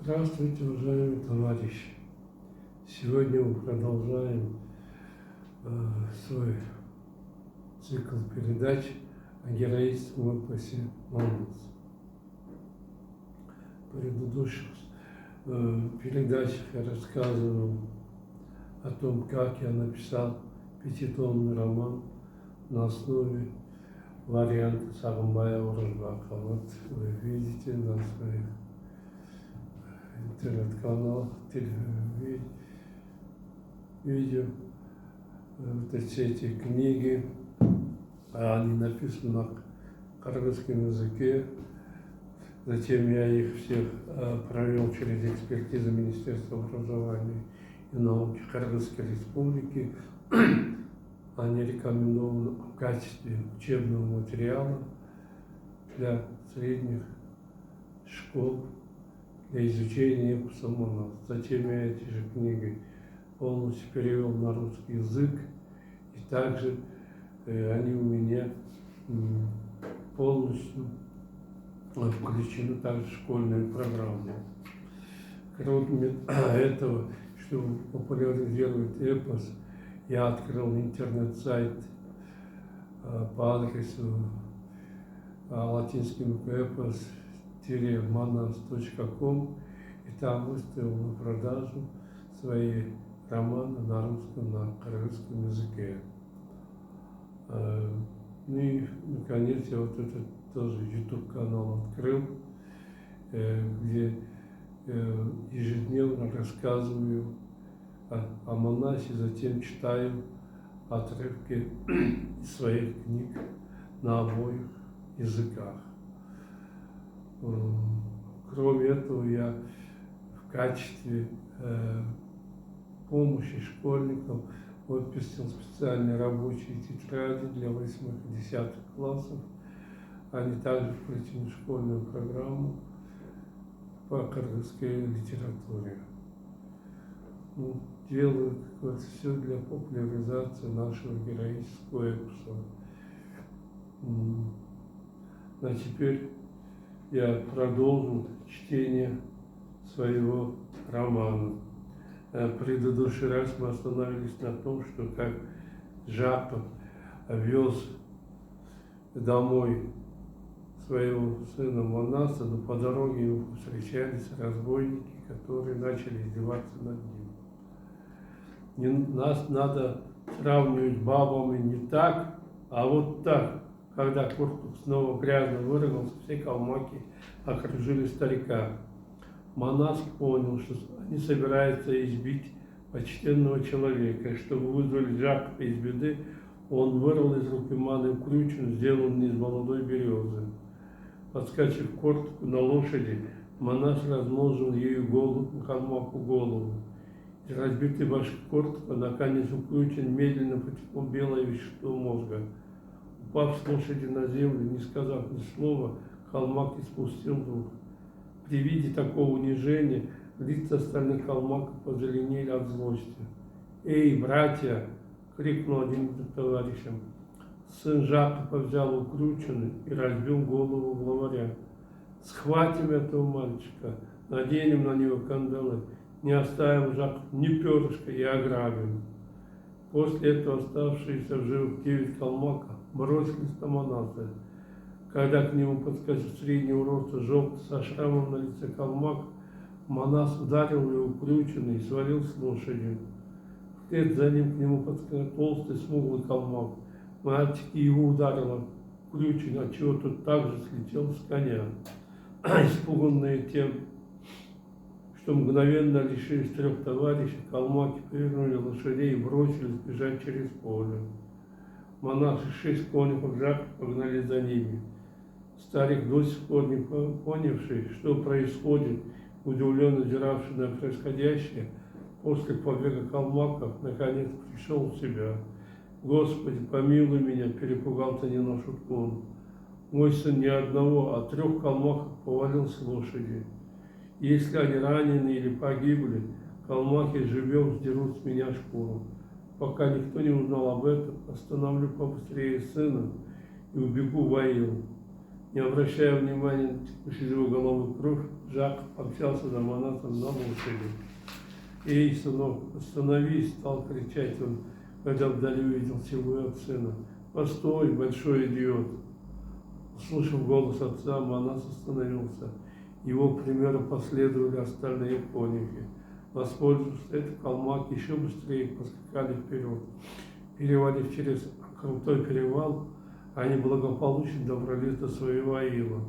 Здравствуйте, уважаемые товарищи! Сегодня мы продолжаем свой цикл передач о героическом эпосе «Манас». В предыдущих передачах я рассказывал о том, как я написал пятитомный роман на основе варианта Сагынбая Оразбака. Вот вы видите на своих интернет-каналах, видео, вот эти книги, они написаны на кыргызском языке. Затем я их всех провел через экспертизу Министерства образования и науки Кыргызской Республики. Они рекомендованы в качестве учебного материала для средних школ для изучения эпоса Манас. Затем я эти же книги полностью перевел на русский язык, и также они у меня полностью включены также в школьную программу. Кроме этого, чтобы популяризировать эпос, я открыл интернет-сайт по адресу латинским epos-manas.com, и там выставил на продажу свои романы на русском, на кыргызском языке. Ну и, наконец, я вот этот тоже YouTube-канал открыл, где ежедневно рассказываю о Манасе, затем читаю отрывки из своих книг на обоих языках. Кроме этого, я в качестве помощи школьникам выпустил специальные рабочие тетради для 8-х и 10-х классов. Они также включены в школьную программу по кыргызской литературе. Делаю вот все для популяризации нашего героического эпоса. А теперь я продолжу чтение своего романа. В предыдущий раз мы остановились на том, что как Жапов вез домой своего сына Манаса, но по дороге ему встречались разбойники, которые начали издеваться над ним. Нас надо сравнивать с бабами не так, а вот так. Когда Куртук снова грязно выругался, все калмыки окружили старика. Манас понял, что они собираются избить почтенного человека. Чтобы вызвать Жакова из беды, он вырвал из руки Маны крючину, сделанную из молодой березы. Подскочив к Куртуку на лошади, Манас размножил ею калмаку голову. Из разбитой башки Куртука наконец уключен медленно потекло белое вещество мозга. Упав с лошади на землю, не сказав ни слова, калмак испустил дух. При виде такого унижения лица остальных калмаков позеленели от злости. «Эй, братья!» — крикнул один из товарищей. Сын Жакова взял укрученный и разбил голову главаря. «Схватим этого мальчика, наденем на него кандалы, не оставим Жаков ни перышка и ограбим». После этого оставшиеся в живых 9 калмаков бросились на Манаса. Когда к нему подскочил среднего роста желтый со шрамом на лице калмак, Манас ударил его укрученный и свалил с лошади. Вслед за ним к нему подскочил толстый смуглый калмак. Мальчик его ударил укрученный, отчего тот также слетел с коня. Испуганные тем, что мгновенно лишились 3 товарищей, калмаки повернули лошадей и бросились бежать через поле. Манас и 6 конюхов Жаков погнали за ними. Старик, до сих пор не понявший, что происходит, удивленно взиравший на происходящее, после побега калмаков, наконец пришел в себя. «Господи, помилуй меня!» — перепугался не на шутку он. «Мой сын не одного, а 3 калмаков повалил с лошади. Если они ранены или погибли, калмаки живем сдерут с меня шкуру. Пока никто не узнал об этом, остановлю побыстрее сына и убегу в Аил. Не обращая внимания на текущий его головы кровь, Жак помчался за монахом на лошади. «Эй, сынок, остановись!» — стал кричать он, когда вдали увидел силуэт сына. «Постой, большой идиот!» Услышав голос отца, монах остановился. Его примеру последовали остальные конюхи. Воспользовавшись этим, калмыки еще быстрее поскакали вперед. Перевалив через крутой перевал, они благополучно добрались до своего аила.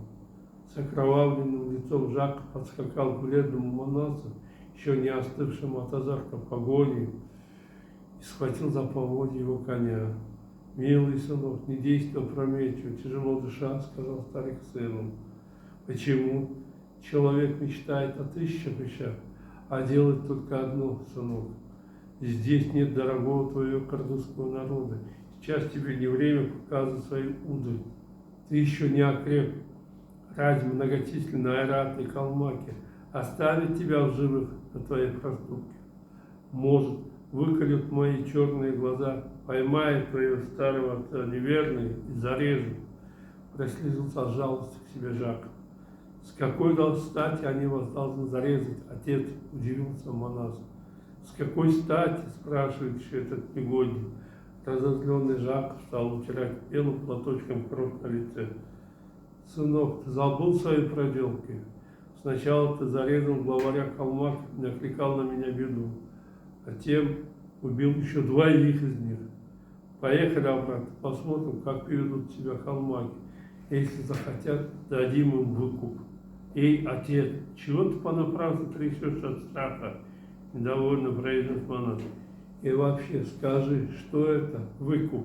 С окровавленным лицом Жак подскакал к бледному монаху, еще не остывшему от азарта погони, и схватил за поводья его коня. «Милый сынок, не действуй опрометчиво, тяжело дыша», — сказал старик сыну. «Почему? Человек мечтает о тысячах вещах, а делает только одно, сынок. Здесь нет дорогого твоего кыргызского народа. Сейчас тебе не время показывать свои уды. Ты еще не окреп. Ради многочисленные айраты и калмаки оставят тебя в живых на твоей проступке. Может, выколют мои черные глаза, поймают твоего старого отца неверного и зарежут». Прослезился от жалости к себе Жак. «С какой стати они вас должны зарезать, отец?» — удивился монах. «С какой стати?» — спрашивает еще этот негодник. Разозленный Жак стал утирать белым платочком кровь на лице. «Сынок, ты забыл свои проделки? Сначала ты зарезал главаря калмак и накликал на меня беду, а тем убил еще двоих из них. Поехали обратно, посмотрим, как поведут себя калмаки. Если захотят, дадим им выкуп». «Эй, отец, чего ты понапрасну трясешь от страха?» — недовольно произнес монах. «И вообще, скажи, что это выкуп?»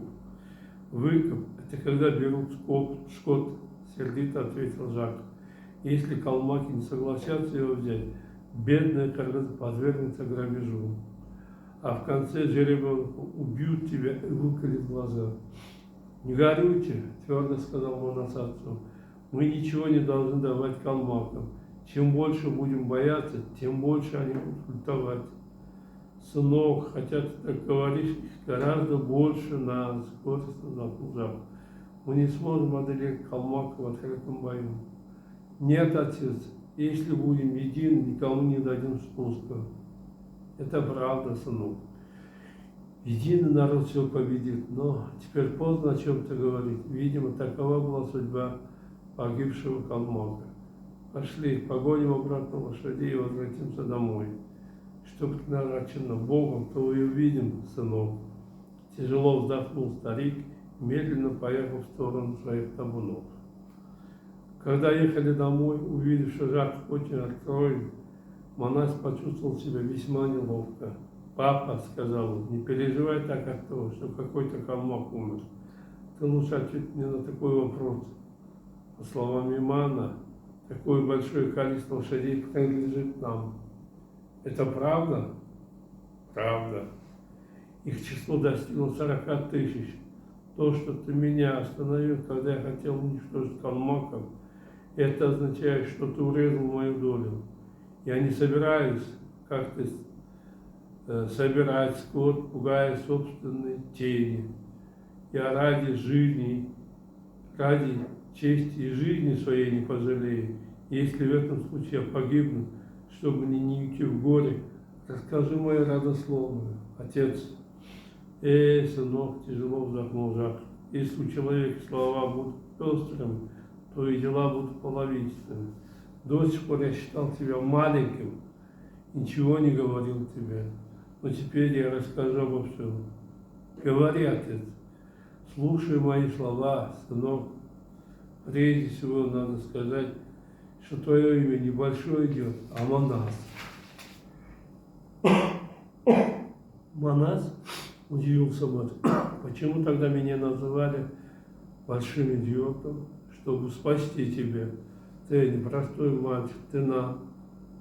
«Выкуп — это когда берут скот», — сердито ответил Жак. «Если калмаки не согласятся его взять, бедная кыргыз подвергнется грабежу. А в конце жеребенка убьют тебя и выколют глаза». «Не горюйте», — твердо сказал монах отцу. «Мы ничего не должны давать калмакам. Чем больше будем бояться, тем больше они будут лютовать». «Сынок, хотя ты так говоришь, их гораздо больше нас», — горестно вздохнул Жак. «Мы не сможем одолеть калмаков в открытом бою». «Нет, отец, если будем едины, никому не дадим спуска». «Это правда, сынок. Единый народ все победит, но теперь поздно о чем-то говорить. Видимо, такова была судьба погибшего калмака. Пошли, погоним обратно лошадей и возвратимся домой. Что предназначено Богом, то и увидим, сынок». Тяжело вздохнул старик, медленно поехал в сторону своих табунов. Когда ехали домой, увидев, что Жак очень расстроен, монах почувствовал себя весьма неловко. «Папа, — сказал он, — не переживай так от того, что какой-то калмак умер. Ты лучше ответь мне на такой вопрос. По словам имама, такое большое количество лошадей принадлежит нам. Это правда?» «Правда. Их число достигло 40 тысяч. То, что ты меня остановил, когда я хотел уничтожить калмаков, это означает, что ты урезал мою долю. Я не собираюсь, как ты, собирать скот, пугая собственной тени. Я ради жизни, ради чести и жизни своей не пожалею. Если в этом случае я погибну, чтобы не уйти в горе, расскажи мою родословную, отец». Сынок, — тяжело вздохнул Жак, — если у человека слова будут пестрыми, то и дела будут половинчатыми. До сих пор я считал тебя маленьким, ничего не говорил тебе, но теперь я расскажу обо всем. Говори, отец, слушай мои слова, сынок. Прежде всего надо сказать, что твое имя не Большой идет, а Манас. «Манас?» — удивился мать. «Почему тогда меня называли большим идиотом? Чтобы спасти тебя. Ты непростой мальчик, ты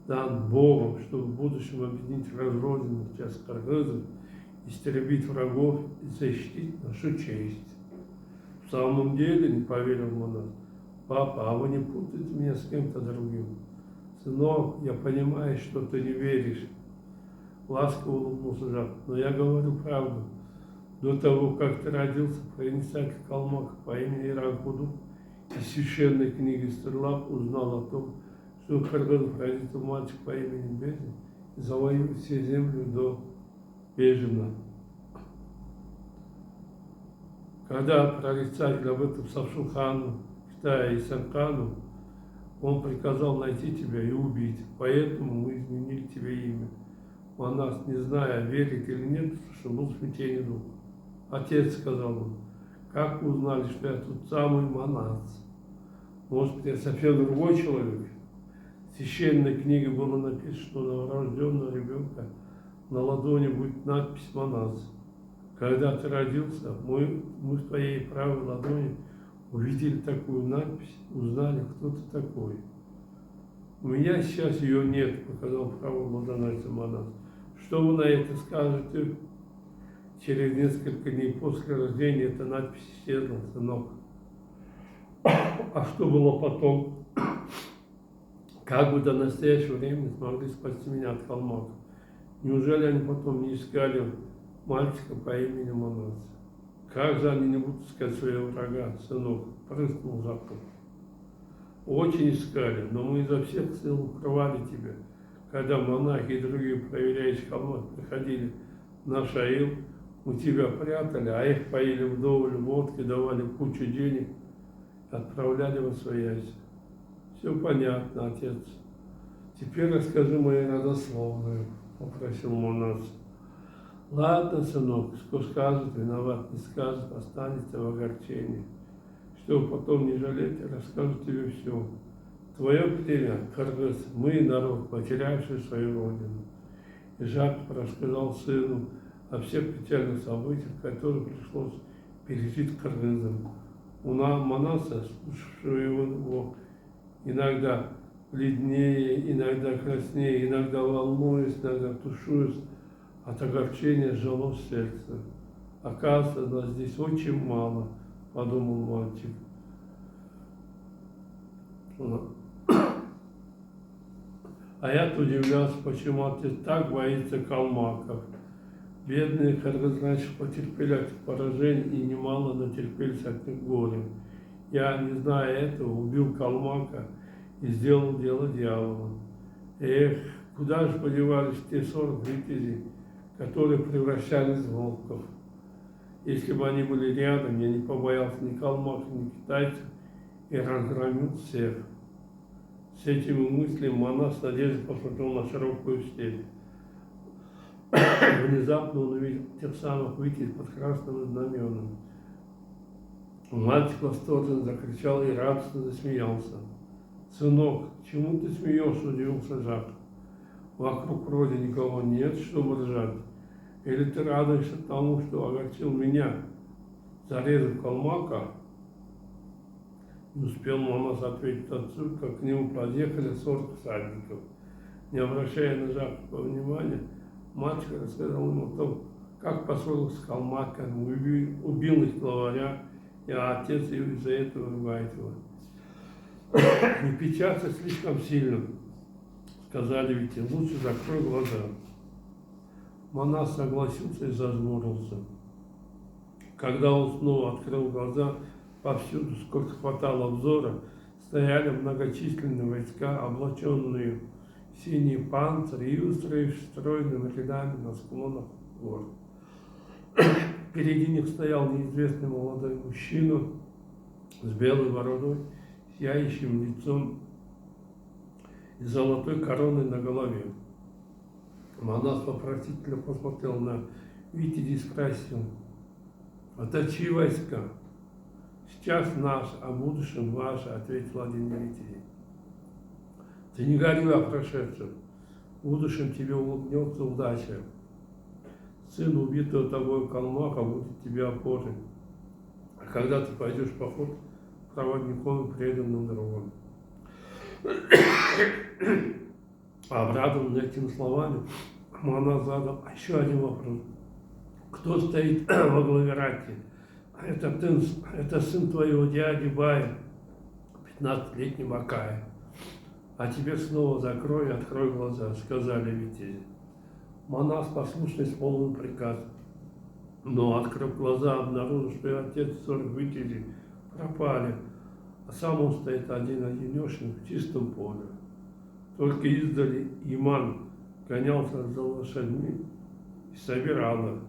дан Богом, чтобы в будущем объединить разрозненных сейчас кыргызов, истребить врагов и защитить нашу честь». «В самом деле?» — не поверил монах. «Папа, а вы не путаете меня с кем-то другим?» «Сынок, я понимаю, что ты не веришь», — ласково улыбнулся Жак, — «но я говорю правду. До того, как ты родился, провинциальный калмак по имени Ирак-Буду Из священной книги Стерлаб узнал о том, что в Кыргызах родится мальчик по имени Безин и завоюет все землю до Бежина. Когда прорицатель об этом сообщил хану Китая и Санкану, он приказал найти тебя и убить, поэтому мы изменили тебе имя. Манас, не зная, верит или нет, что был смятение духа. Отец, сказал он, как вы узнали, что я тот самый Манас? Может быть, я совсем другой человек? В священной книге было написано, что у новорожденного ребенка на ладони будет надпись Манас. Когда ты родился, мы в твоей правой ладони увидели такую надпись, узнали, кто ты такой. У меня сейчас ее нет, показал правую ладонь Манас. Что вы на это скажете? Через несколько дней после рождения эта надпись исчезла, сынок. А что было потом? Как бы до настоящего времени смогли спасти меня от калмаков? Неужели они потом не искали мальчика по имени Манас? Как же они не будут искать своего врага, сынок? Прыснул Жаков. Очень искали, но мы изо всех сил укрывали тебя. Когда монахи и другие проверяющие калмак приходили в наш аил, мы тебя прятали, а их поили вдоволь водки, давали кучу денег, отправляли во своясь. Все понятно, отец. Теперь расскажи мою родословную, попросил Манас. Ладно, сынок, что скажет, виноват, не скажет, останется в огорчении. Чтобы потом не жалеть, расскажу тебе все. Твое племя, кыргыз, мы народ, потерявший свою родину. И Жаков рассказал сыну о всех печальных событиях, которые пришлось пережить кыргызам. У Манаса, слушавшего его, иногда бледнее, иногда краснее, иногда волнуясь, иногда тушуясь, от огорчения сжалось сердце. Оказывается, нас здесь очень мало, подумал мальчик. А я-то удивлялся, почему отец так боится калмаков. Бедные кыргызначи потерпели от поражений и немало натерпелись от них горя. Я, не зная этого, убил калмака и сделал дело дьявола. Эх, куда же подевались те 40 витязей, которые превращались в волков? Если бы они были рядом, я не побоялся ни калмаков, ни китайцев и разгромил всех. С этими мыслями Манас с надеждой посмотрел на широкую степь. Внезапно он увидел тех самых витязей под красным знаменом. Мальчик восторженно закричал и радостно засмеялся. «Сынок, чему ты смеешься?» – удивился Жак. «Вокруг вроде никого нет, чтобы ржать. Или ты радуешься тому, что огорчил меня, зарезав калмака?» Не успел Манас ответить отцу, как к нему подъехали 40 всадников. Не обращая на Жакова внимания, мальчик рассказал ему о том, как поссорился с калмаками, убил их главаря, и отец из-за этого ругает его. «Не печаться слишком сильно», — сказали ведь, лучше закрой глаза. Манас согласился и зажмурился. Когда он снова открыл глаза, повсюду, сколько хватало взора, стояли многочисленные войска, облаченные в синие панцири и устроившись стройными рядами на склонах гор. Впереди них стоял неизвестный молодой мужчина с белой бородой, сияющим лицом и золотой короной на голове. Манас вопросительно посмотрел на витязей и спросил: «Это чьи войска?» «Сейчас наш, а в будущем ваше», — ответил один витязь. «Ты не горюй о прошедшем, в будущем тебе улыбнется удача. Сын убитого тобой калмака будет тебе опорой, а когда ты пойдешь в поход, проводником и преданным другом». Обрадованный этими словами, Манас задал еще один вопрос. «Кто стоит во главе рати?» «Это сын твоего дяди Бая, 15-летний Бакая. А теперь снова закрой и открой глаза», — сказали витязи. Манас послушно исполнил приказ, но, открыв глаза, обнаружил, что и отец 40 витязей пропали, а сам он стоит один-одинешенек в чистом поле. Только издали Иман гонялся за лошадьми и собирал их.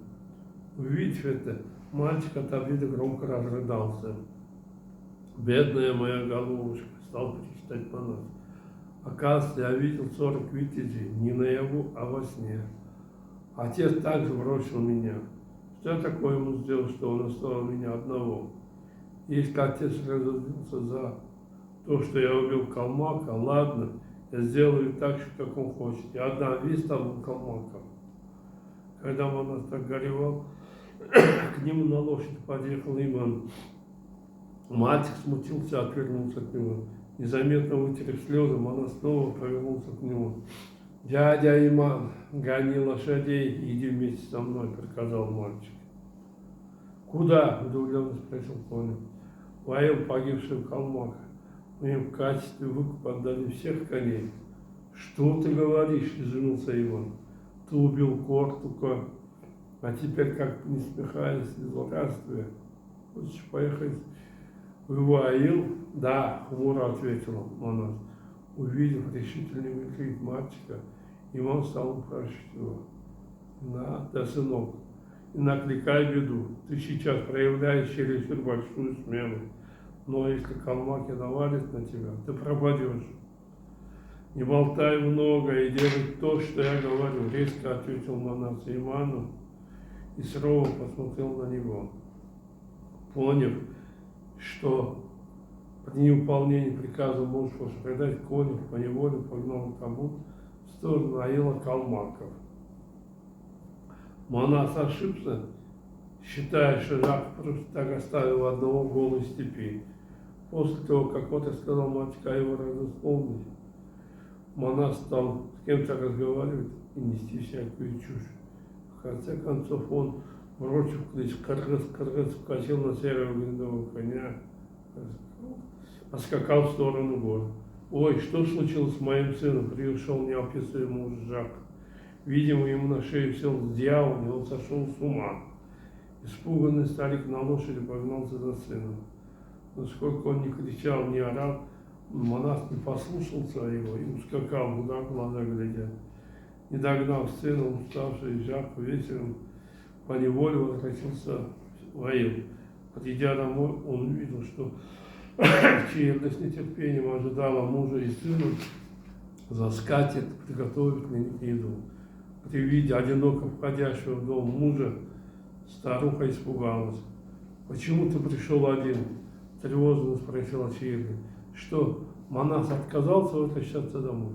Увидев это, мальчик от обиды громко разрыдался. «Бедная моя головушка!» — стал причитать Манас. «Оказывается, я видел 40 витязей не наяву, а во сне. Отец также бросил меня. Что я такое ему сделал, что он оставил меня одного? Если отец разозлился за то, что я убил калмака, ладно, я сделаю так, как он хочет. Я отдам весь табун калмакам». Когда Манас так горевал, к нему на лошади подъехал Иман. Мальчик смутился, отвернулся от него. Незаметно вытерев слезы, Манас снова повернулся к нему. «Дядя Иман, гони лошадей и иди вместе со мной», — приказал мальчик. «Куда?» — удивленно спросил конюх. «Воил погибшего калмака. Мы им в качестве выкупа отдали всех коней». «Что ты говоришь?» — изумился Иван. «Ты убил Кортука, а теперь, как не смехаясь и злорадствуя, хочешь поехать в Воил?» «Да», — хмуро ответил Манас. Увидев решительный вид мальчика, Иман стал упрашивать его. Да, сынок, не накликай беду. Ты сейчас проявляешь чересчур большую смелость. Но если калмаки навалят на тебя, ты пропадешь. Не болтай много и делай то, что я говорю», — резко ответил Манас Иману и сурово посмотрел на него. Поняв, что при невыполнении приказа муж продать конюх, поневоле погнал табун в сторону аила калмаков. Манас ошибся, считая, что Жак просто так оставил одного в голой степи. После того, как он сказал мальчика о его родословной, Манас стал с кем-то разговаривать и нести всякую чушь. В конце концов он, бросив клич «Кыргыз», вскочил на серого гнедого коня, поскакал в сторону гор. «Ой, что случилось с моим сыном?» — пришел неописуемый муж Жак. Видимо, ему на шею сел дьявол, и он сошел с ума. Испуганный старик на лошади погнался за сыном. Но сколько он ни кричал, ни орал, Манас не послушался его и ускакал, куда глаза глядят. Не догнав сына, уставший Жак вечером поневоле возвратился в Аил. Придя домой, он увидел, что Чиерда с нетерпением ожидала мужа и сына за скатерть приготовить на них еду. При виде одиноко входящего в дом мужа старуха испугалась. «Почему ты пришел один?» — тревожно спросила Чиерда. «Что, Манас отказался возвращаться домой?»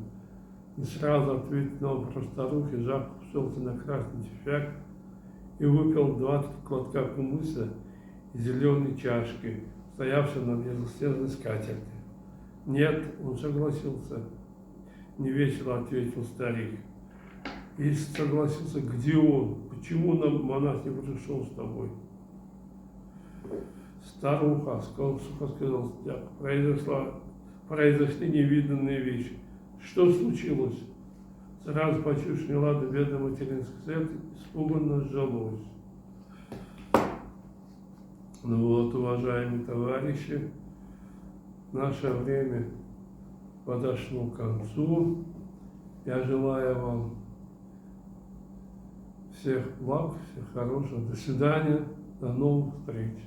Не сразу ответил на вопрос старухи. Жак уселся на красный тюфяк и выпил 20 глотка кумыса из зеленой чашки, стоявшей на белоснежной скатерти. «Нет», — он согласился, — невесело ответил старик. «Если согласился, где он? Почему Манас не пришел с тобой?» «Старуха», — сухо сказал Жак, — «произошли невиданные вещи». «Что случилось?» Сразу почувствовав неладно, бедная материнское сердце испуганно сжалось. Ну вот, уважаемые товарищи, наше время подошло к концу. Я желаю вам всех благ, всех хорошего. До свидания, до новых встреч.